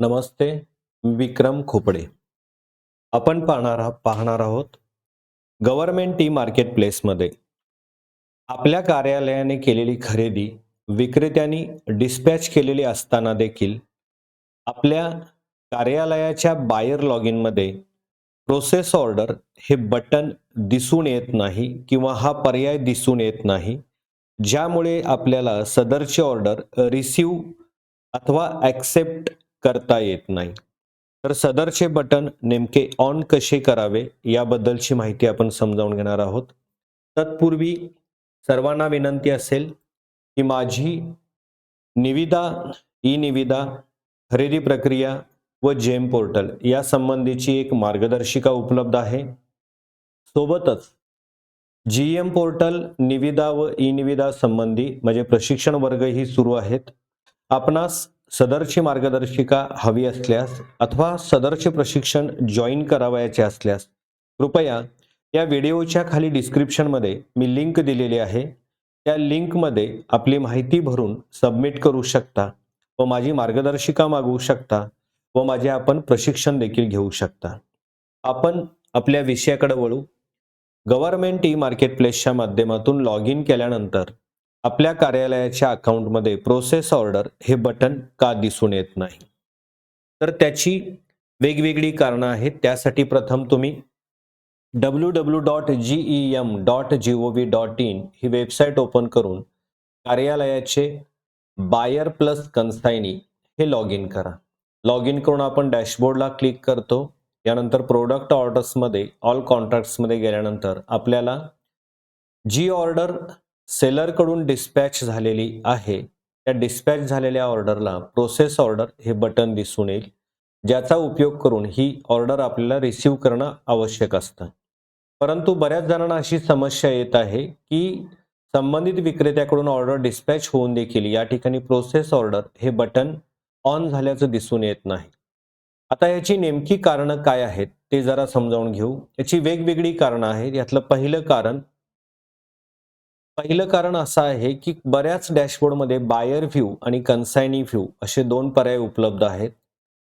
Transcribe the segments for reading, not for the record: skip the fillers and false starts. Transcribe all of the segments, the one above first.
नमस्ते. विक्रम खोपडे. आपण पाहणार आहोत गव्हर्नमेंट ई मार्केट प्लेसमध्ये आपल्या कार्यालयाने केलेली खरेदी विक्रेत्यांनी डिस्पॅच केलेली असताना देखील आपल्या कार्यालयाच्या बायर लॉगिन मध्ये प्रोसेस ऑर्डर हे बटन दिसून येत नाही किंवा हा पर्याय दिसून येत नाही, ज्यामुळे आपल्याला सदरची ऑर्डर रिसीव अथवा ॲक्सेप्ट करता येत नाही. तर सदरचे बटन नेमके ऑन कसे करावे याबद्दलची माहिती आपण समजावून घेणार आहोत. तत्पूर्वी सर्वांना विनंती असेल की माझी निविदा, ई निविदा, खरेदी प्रक्रिया व जेम पोर्टल या संबंधीची एक मार्गदर्शिका उपलब्ध आहे. सोबतच जीएम पोर्टल निविदा व ई निविदा संबंधी म्हणजे प्रशिक्षण वर्गही सुरू आहेत. आपणास सदरची मार्गदर्शिका हवी असल्यास अथवा सदरचे प्रशिक्षण जॉईन करावयाचे असल्यास कृपया या व्हिडिओच्या खाली डिस्क्रिप्शनमध्ये मी लिंक दिलेली आहे, त्या लिंकमध्ये आपली माहिती भरून सबमिट करू शकता व माझी मार्गदर्शिका मागवू शकता व माझे आपण प्रशिक्षण देखील घेऊ शकता. आपण आपल्या विषयाकडे वळू. गव्हर्नमेंट ई मार्केट प्लेसच्या माध्यमातून लॉग इन केल्यानंतर आपल्या कार्यालयाच्या अकाउंटमध्ये प्रोसेस ऑर्डर हे बटन का दिसून येत नाही, तर त्याची वेगवेगळी कारणं आहेत. त्यासाठी प्रथम तुम्ही www.gem.gov.in ही वेबसाईट ओपन करून कार्यालयाचे बायर प्लस कन्सायनी हे लॉग इन करा. लॉग इन करून आपण डॅशबोर्डला क्लिक करतो. यानंतर प्रोडक्ट ऑर्डर्समध्ये ऑल कॉन्ट्रॅक्ट्समध्ये गेल्यानंतर आपल्याला जी ऑर्डर सेलरकडून डिस्पॅच झालेली आहे त्या डिस्पॅच झालेल्या ऑर्डरला प्रोसेस ऑर्डर हे बटन दिसून येईल, ज्याचा उपयोग करून ही ऑर्डर आपल्याला रिसीव करणं आवश्यक असतं. परंतु बऱ्याच जणांना अशी समस्या येत आहे की संबंधित विक्रेत्याकडून ऑर्डर डिस्पॅच होऊन देखील या ठिकाणी प्रोसेस ऑर्डर हे बटन ऑन झाल्याचं दिसून येत नाही. आता याची नेमकी कारणं काय आहेत ते जरा समजावून घेऊ. याची वेगवेगळी कारणं आहेत. यातलं पहिलं कारण असं आहे की बऱ्याच डॅशबोर्डमध्ये बायर व्ह्यू आणि कन्सायनी व्ह्यू असे दोन पर्याय उपलब्ध आहेत.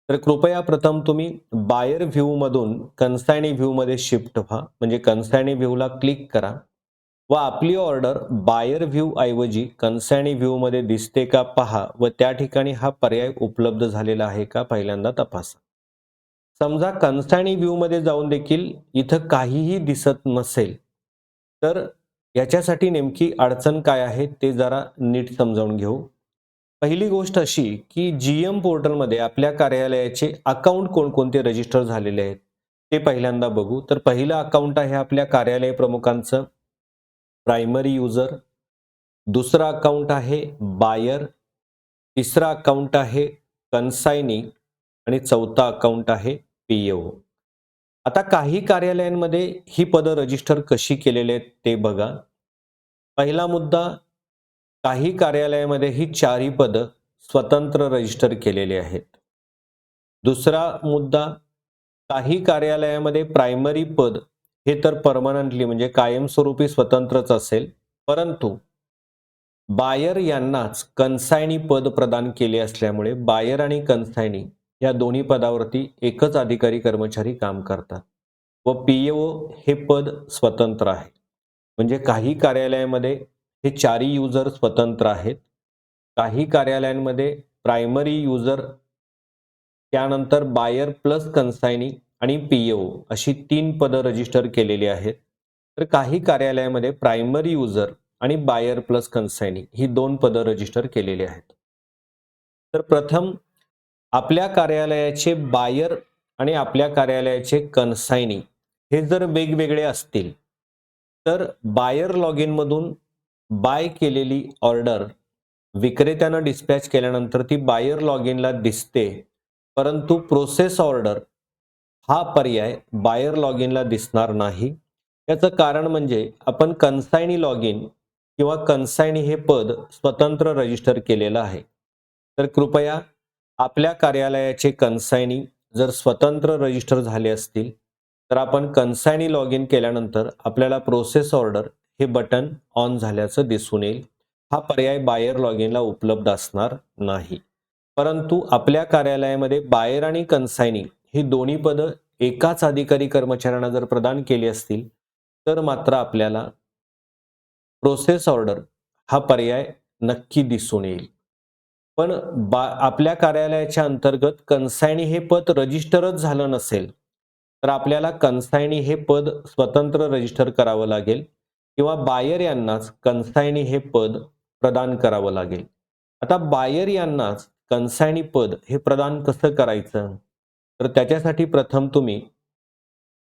तर कृपया प्रथम तुम्ही बायर व्ह्यू मधून कन्सायनी व्ह्यू मध्ये शिफ्ट व्हा, म्हणजे कन्सायनी व्ह्यूला क्लिक करा व आपली ऑर्डर बायर व्ह्यू ऐवजी कन्सायनी व्ह्यू मध्ये दिसते का पहा व त्या ठिकाणी हा पर्याय उपलब्ध झालेला आहे का पहिल्यांदा तपासा. समजा कन्सायनी व्ह्यू मध्ये जाऊन देखील इथं काहीही दिसत नसेल, तर याच्यासाठी नेमकी अडचण काय आहे ते जरा नीट समजावून घेऊ. पहिली गोष्ट अशी की जीएम पोर्टलमध्ये आपल्या कार्यालयाचे अकाउंट कोणकोणते रजिस्टर झालेले आहेत ते पहिल्यांदा बघू. तर पहिलं अकाउंट आहे आपल्या कार्यालय प्रमुखांचं प्रायमरी युजर, दुसरा अकाउंट आहे बायर, तिसरा अकाउंट आहे कन्सायनी आणि चौथा अकाउंट आहे पीओ. आता काही कार्यालयांमध्ये ही पदं रजिस्टर कशी केलेली आहेत ते बघा. पहिला मुद्दा, काही कार्यालयामध्ये ही चारही पदं स्वतंत्र रजिस्टर केलेली आहेत. दुसरा मुद्दा, काही कार्यालयामध्ये प्रायमरी पद हे तर परमनंटली म्हणजे कायमस्वरूपी स्वतंत्रच असेल, परंतु बायर यांनाच कन्सायनी पद प्रदान केले असल्यामुळे बायर आणि कन्सायनी या दोन्ही पदावरती एकच अधिकारी कर्मचारी काम करतात व पीओ हे पद स्वतंत्र आहे. म्हणजे काही कार्यालयामध्ये हे चारही युजर स्वतंत्र आहेत. काही कार्यालयांमध्ये प्रायमरी युजर, त्यानंतर बायर प्लस कन्सायनी आणि पीओ अशी तीन पदं रजिस्टर केलेली आहेत. तर काही कार्यालयामध्ये प्रायमरी युजर आणि बायर प्लस कन्सायनी ही दोन पदं रजिस्टर केलेली आहेत. तर प्रथम आपल्या कार्यालयाचे बायर आणि आपल्या कार्यालयाचे कन्सायनी हे जर वेगवेगळे असतील, तर बायर लॉग इन मधून बाय केलेली ऑर्डर विक्रेत्यानं डिस्पॅच केल्यानंतर ती बायर लॉग इनला दिसते, परंतु प्रोसेस ऑर्डर हा पर्याय बायर लॉग इनला दिसणार नाही. याचं कारण म्हणजे आपण कन्सायनी लॉग इन किंवा कन्सायनी हे पद स्वतंत्र रजिस्टर केलेलं आहे. तर कृपया आपल्या कार्यालयाचे कन्सायनी जर स्वतंत्र रजिस्टर झाले असतील, तर आपण कन्सायनी लॉग इन केल्यानंतर आपल्याला प्रोसेस ऑर्डर हे बटन ऑन झाल्याचं दिसून येईल. हा पर्याय बायर लॉग इनला उपलब्ध असणार नाही. परंतु आपल्या कार्यालयामध्ये बायर आणि कन्सायनी ही दोन्ही पदं एकाच अधिकारी कर्मचाऱ्यांना जर प्रदान केली असतील तर मात्र आपल्याला प्रोसेस ऑर्डर हा पर्याय नक्की दिसून येईल. पण आपल्या कार्यालयाच्या अंतर्गत कन्सायनी हे पद रजिस्टरच झालं नसेल तर आपल्याला कन्सायनी हे पद स्वतंत्र रजिस्टर करावं लागेल किंवा बायर यांनाच कन्सायनी हे पद प्रदान करावं लागेल. आता बायर यांनाच कन्सायनी पद हे प्रदान कसं करायचं? तर त्याच्यासाठी प्रथम तुम्ही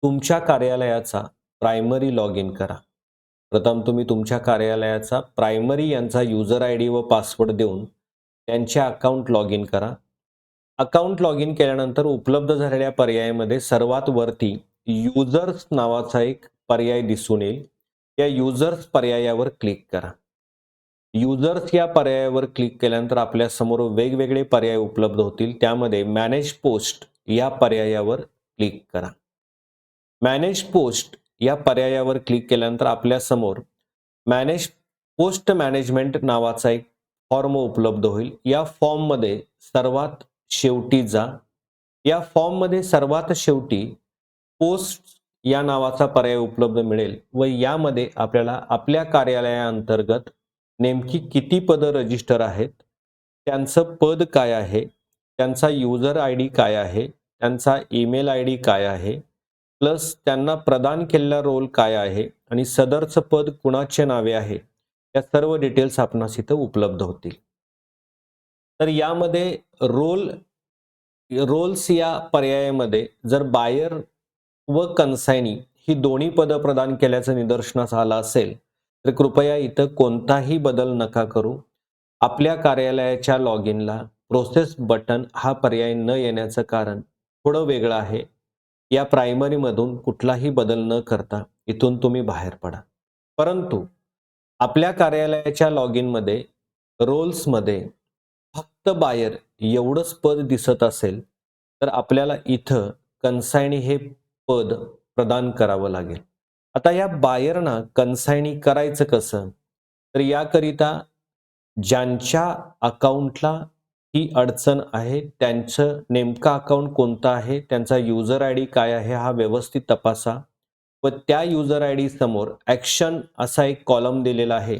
तुमच्या कार्यालयाचा प्रायमरी लॉग इन करा. प्रथम तुम्ही तुमच्या कार्यालयाचा प्रायमरी यांचा युजर आय डी व पासवर्ड देऊन त्यांचे अकाउंट लॉग इन करा. अकाउंट लॉग इन केल्यानंतर उपलब्ध झालेल्या पर्यायामध्ये सर्वात वरती युजर्स नावाचा एक पर्याय दिसून येईल. या युजर्स पर्यायावर क्लिक करा. युजर्स या पर्यायावर क्लिक केल्यानंतर आपल्या समोर वेगवेगळे पर्याय उपलब्ध होतील. त्यामध्ये मॅनेज पोस्ट या पर्यायावर क्लिक करा. मॅनेज पोस्ट या पर्यायावर क्लिक केल्यानंतर आपल्या समोर मॅनेज पोस्ट मॅनेजमेंट नावाचा एक फॉर्म उपलब्ध होईल. या फॉर्ममध्ये सर्वात शेवटी जा. या फॉर्ममध्ये सर्वात शेवटी पोस्ट या नावाचा पर्याय उपलब्ध मिळेल व यामध्ये आपल्याला आपल्या कार्यालयाअंतर्गत नेमकी किती पदं रजिस्टर आहेत, त्यांचं पद काय आहे, त्यांचा युजर आय डी काय आहे, त्यांचा ईमेल आय डी काय आहे, प्लस त्यांना प्रदान केलेला रोल काय आहे आणि सदरचं पद कुणाचे नावे आहे, या सर्व डिटेल्स आपणास इथं उपलब्ध होतील. तर यामध्ये रोल्स या पर्यायामध्ये जर बायर व कन्सायनी ही दोन्ही पदं प्रदान केल्याचं निदर्शनास आलं असेल तर कृपया इथं कोणताही बदल नका करू. आपल्या कार्यालयाच्या लॉग इनला प्रोसेस बटन हा पर्याय न येण्याचं कारण थोडं वेगळं आहे. या प्रायमरीमधून कुठलाही बदल न करता इथून तुम्ही बाहेर पडा. परंतु आपल्या कार्यालयाच्या लॉग इनमध्ये रोल्समध्ये फक्त बायर एवढंच पद दिसत असेल तर आपल्याला इथं कन्सायनी हे पद प्रदान करावं लागेल. आता या बायरना कन्सायनी करायचं कसं? तर याकरिता ज्यांच्या अकाउंटला ही अडचण आहे त्यांचं नेमकं अकाउंट कोणतं आहे, त्यांचा युजर आय डी काय आहे हा व्यवस्थित तपासा व त्या युजर आय डी समोर ॲक्शन असा एक कॉलम दिलेला आहे.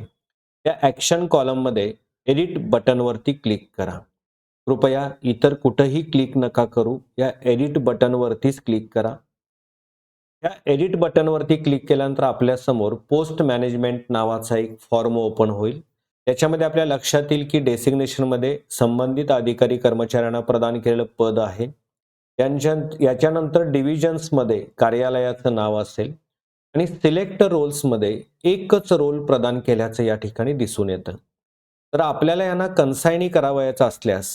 त्या ॲक्शन कॉलममध्ये एडिट बटनवरती क्लिक करा. कृपया इतर कुठंही क्लिक नका करू, या एडिट बटनवरतीच क्लिक करा. या एडिट बटनवरती क्लिक केल्यानंतर आपल्या समोर पोस्ट मॅनेजमेंट नावाचा एक फॉर्म ओपन होईल. त्याच्यामध्ये आपल्या लक्षात येईल की डेसिग्नेशनमध्ये संबंधित अधिकारी कर्मचाऱ्यांना प्रदान केलेलं पद आहे. याच्यानंतर डिव्हिजन्समध्ये कार्यालयाचं नाव असेल आणि सिलेक्ट रोल्समध्ये एकच रोल प्रदान केल्याचं या ठिकाणी दिसून येतं. तर आपल्याला यांना कन्सायनी करावयाचं असल्यास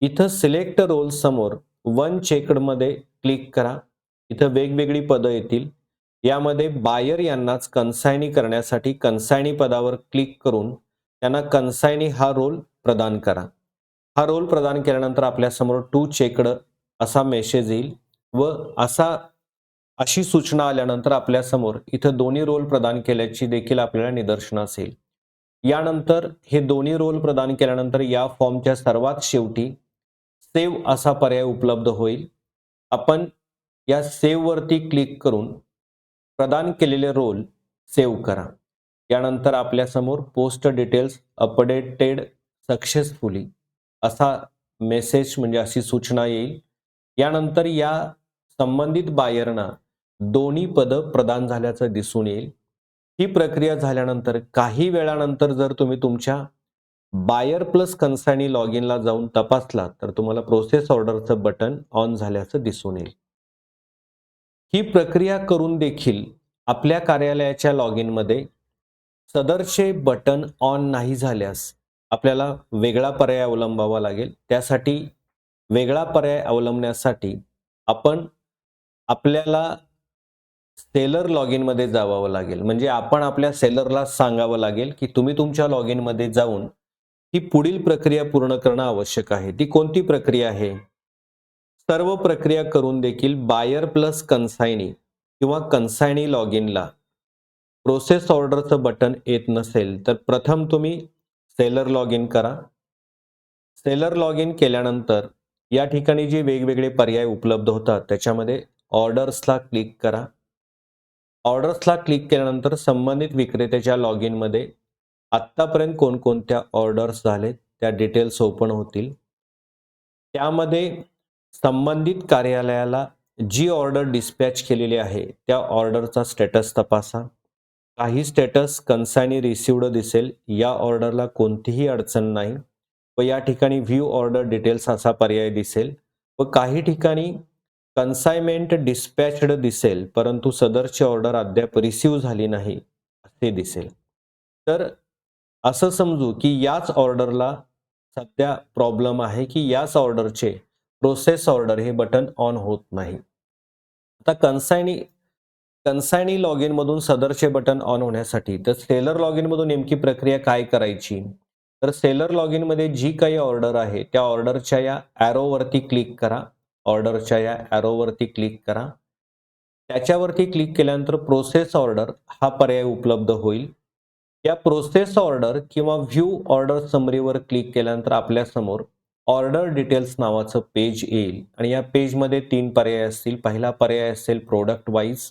इथं सिलेक्ट रोल समोर वन चेकडमध्ये क्लिक करा. इथं वेगवेगळी पदं येतील. यामध्ये बायर यांनाच कन्सायनी करण्यासाठी कन्सायनी पदावर क्लिक करून त्यांना कन्सायनी हा रोल प्रदान करा. हा रोल प्रदान केल्यानंतर आपल्या समोर टू चेकड असा मेसेज येईल व अशी सूचना आल्यानंतर आपल्या समोर इथं दोन्ही रोल प्रदान केल्याची देखील आपल्याला निदर्शनास येईल. यानंतर हे दोन्ही रोल प्रदान केल्यानंतर या फॉर्मच्या सर्वात शेवटी सेव्ह असा पर्याय उपलब्ध होईल. आपण या सेव्ह वरती क्लिक करून प्रदान केलेले रोल सेव्ह करा. यानंतर आपल्या समोर पोस्ट डिटेल्स अपडेटेड सक्सेसफुली असा मेसेज म्हणजे अशी सूचना येईल. यानंतर या संबंधित बायरना दोन्ही पदं प्रदान झाल्याचं दिसून येईल. ही प्रक्रिया झाल्यानंतर काही वेळानंतर जर तुम्ही तुमच्या बायर प्लस कन्सायनी लॉग इनला जाऊन तपासला तर तुम्हाला प्रोसेस ऑर्डरचं बटन ऑन झाल्याचं दिसून येईल. ही प्रक्रिया करून देखील आपल्या कार्यालयाच्या लॉग इनमध्ये सदरचे बटन ऑन नाही झाल्यास आपल्याला वेगळा पर्याय अवलंबावा लागेल. त्यासाठी वेगळा पर्याय अवलंबण्यासाठी आपल्याला सेलर लॉग इनमध्ये जावं लागेल. म्हणजे आपण आपल्या सेलरला सांगावं लागेल की तुम्ही तुमच्या लॉग इनमध्ये जाऊन ही पुढील प्रक्रिया पूर्ण करणं आवश्यक आहे. ती कोणती प्रक्रिया आहे? सर्व प्रक्रिया करून देखील बायर प्लस कन्सायनी किंवा कन्सायनी लॉग इनला प्रोसेस ऑर्डरचं बटन येत नसेल तर प्रथम तुम्ही सेलर लॉग इन करा. सेलर लॉग इन केल्यानंतर या ठिकाणी जे वेगवेगळे पर्याय उपलब्ध होतात त्याच्यामध्ये ऑर्डर्सला क्लिक करा. ऑर्डर्सला क्लिक केल्यानंतर संबंधित विक्रेत्याच्या लॉग इनमध्ये आत्तापर्यंत कोणकोणत्या ऑर्डर्स झालेत त्या डिटेल्स ओपन होतील. त्यामध्ये संबंधित कार्यालयाला जी ऑर्डर डिस्पॅच केलेली आहे त्या ऑर्डरचा स्टेटस तपासा. काही स्टेटस कन्सायनी रिसिव्ड दिसेल. या ऑर्डरला कोणतीही अडचण नाही व या ठिकाणी व्ह्यू ऑर्डर डिटेल्स असा पर्याय दिसेल व काही ठिकाणी कन्सायमेंट डिस्पॅच्ड दिसेल परंतु सदरची ऑर्डर अद्याप रिसीव्ह झाली नाही असे दिसेल. तर असं समजू की याच ऑर्डरला सध्या प्रॉब्लेम आहे की याच ऑर्डरचे प्रोसेस ऑर्डर हे बटन ऑन होत नाही. आता कन्सायनी लॉग इन मधून सदरचे बटन ऑन होण्यासाठी तर सेलर लॉग इन मधून नेमकी प्रक्रिया काय करायची. तर सेलर लॉग इन मध्ये जी काही ऑर्डर आहे त्या ऑर्डरच्या या ॲरोवरती क्लिक करा. ऑर्डरच्या या ॲरोवरती क्लिक करा. त्याच्यावरती क्लिक केल्यानंतर प्रोसेस ऑर्डर हा पर्याय उपलब्ध होईल. या प्रोसेस ऑर्डर किंवा व्ह्यू ऑर्डर समरीवर क्लिक केल्यानंतर आपल्यासमोर ऑर्डर डिटेल्स नावाचं पेज येईल आणि या पेजमध्ये 3 पर्याय असतील. पहिला पर्याय असेल प्रोडक्ट वाईज,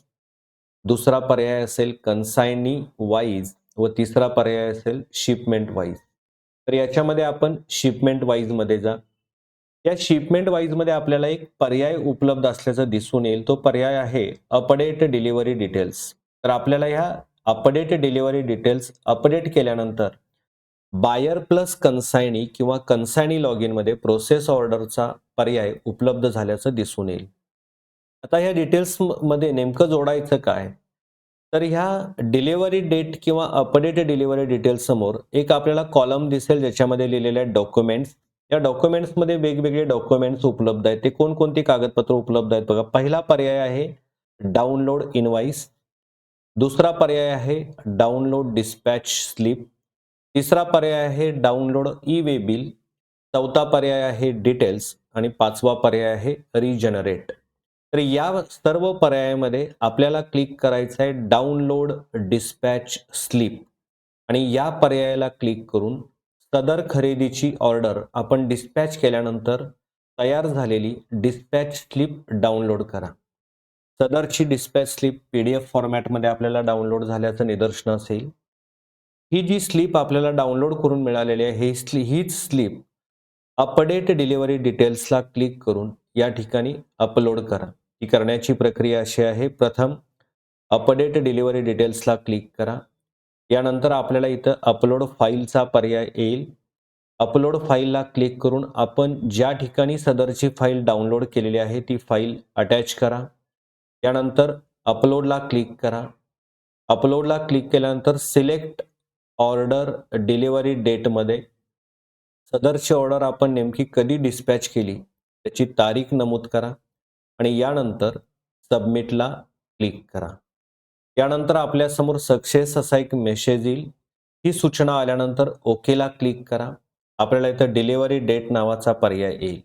दुसरा पर्याय असेल कन्सायनी वाईज व तिसरा पर्याय असेल शिपमेंट वाईज. तर याच्यामध्ये आपण शिपमेंट वाईज मध्ये जा. या शिपमेंट वाईज मध्ये आपल्याला एक पर्याय उपलब्ध असल्याचं दिसून येईल. तो पर्याय आहे अपडेट डिलिव्हरी डिटेल्स. तर आपल्याला ह्या अपडेट डिलिव्हरी डिटेल्स अपडेट केल्यानंतर बायर प्लस कन्सायनी किंवा कन्सायनी लॉग इन मध्ये प्रोसेस ऑर्डरचा पर्याय उपलब्ध झाल्याचं दिसून येईल. आता ह्या डिटेल्स मध्ये नेमकं जोडायचं काय. तर ह्या डिलिव्हरी डेट किंवा अपडेट डिलिव्हरी डिटेल्स समोर एक आपल्याला कॉलम दिसेल ज्याच्यामध्ये लिहिलेले आहेत डॉक्युमेंट्स. या डॉक्युमेंट्समध्ये वेगवेगळे डॉक्युमेंट्स उपलब्ध आहेत. ते कोणकोणती कागदपत्र उपलब्ध आहेत बघा. पहिला पर्याय आहे डाउनलोड इनवाइस, दुसरा पर्याय आहे डाउनलोड डिस्पॅच स्लिप, तिसरा पर्याय आहे डाउनलोड ई वे बिल, चौथा पर्याय आहे डिटेल्स आणि पाचवा पर्याय आहे रिजनरेट. तर या सर्व पर्यायामध्ये आपल्याला क्लिक करायचं आहे डाउनलोड डिस्पॅच स्लिप आणि या पर्यायाला क्लिक करून सदर खरेदीची ऑर्डर आपण डिस्पॅच केल्यानंतर तयार झालेली डिस्पॅच स्लिप डाउनलोड करा. सदरची डिस्पॅच स्लिप PDF फॉर्मॅटमध्ये आपल्याला डाउनलोड झाल्याचं निदर्शनास येईल. ही जी स्लिप आपल्याला डाउनलोड करून मिळालेली आहे हीच स्लिप अपडेट डिलिव्हरी डिटेल्सला क्लिक करून या ठिकाणी अपलोड करा. ही करण्याची प्रक्रिया अशी आहे. प्रथम अपडेट डिलिव्हरी डिटेल्सला क्लिक करा. यानंतर आपल्याला इथं अपलोड फाईलचा पर्याय येईल. अपलोड फाईलला क्लिक करून आपण ज्या ठिकाणी सदरची फाईल डाउनलोड केलेली आहे ती फाईल अटॅच करा. यानंतर अपलोडला क्लिक करा. अपलोडला क्लिक केल्यानंतर सिलेक्ट ऑर्डर डिलिव्हरी डेटमध्ये सदरची ऑर्डर आपण नेमकी कधी डिस्पॅच केली त्याची तारीख नमूद करा आणि यानंतर सबमिटला क्लिक करा. यानंतर आपल्यासमोर सक्सेस असा एक मेसेज येईल. ही सूचना आल्यानंतर ओकेला क्लिक करा. आपल्याला इथं डिलिव्हरी डेट नावाचा पर्याय येईल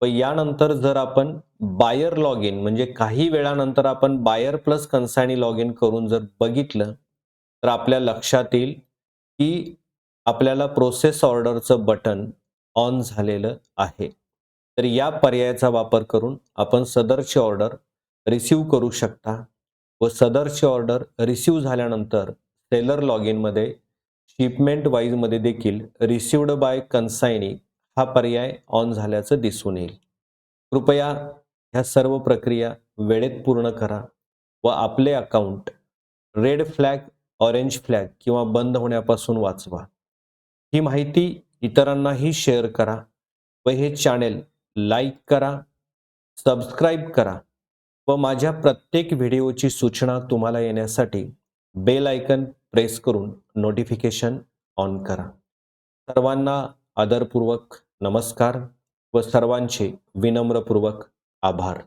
व यानंतर जर आपण बायर लॉग इन म्हणजे काही वेळानंतर आपण buyer plus consignee log in करून जर बघितलं तर आपल्या लक्षात येईल की आपल्याला प्रोसेस ऑर्डरचं बटन ऑन झालेलं आहे. तर या पर्यायाचा वापर करून आपण सदरची ऑर्डर रिसीव्ह करू शकता व सदरची ऑर्डर रिसीव्ह झाल्यानंतर सेलर लॉग इन मध्ये शिपमेंट वाईज मध्ये देखील रिसिव्ड बाय कन्सायनी हा पर्याय ऑन झाल्याचं दिसून येईल. कृपया ह्या सर्व प्रक्रिया वेळेत पूर्ण करा व आपले account red flag, orange flag किंवा बंद होण्यापासून वाचवा. ही माहिती इतरांनाही शेअर करा व हे चॅनेल लाईक करा, सबस्क्राईब करा व माझ्या प्रत्येक व्हिडिओची सूचना तुम्हाला येण्यासाठी बेल आयकन प्रेस करून नोटिफिकेशन ऑन करा. सर्वांना आदरपूर्वक नमस्कार व सर्वांचे विनम्रपूर्वक आभार.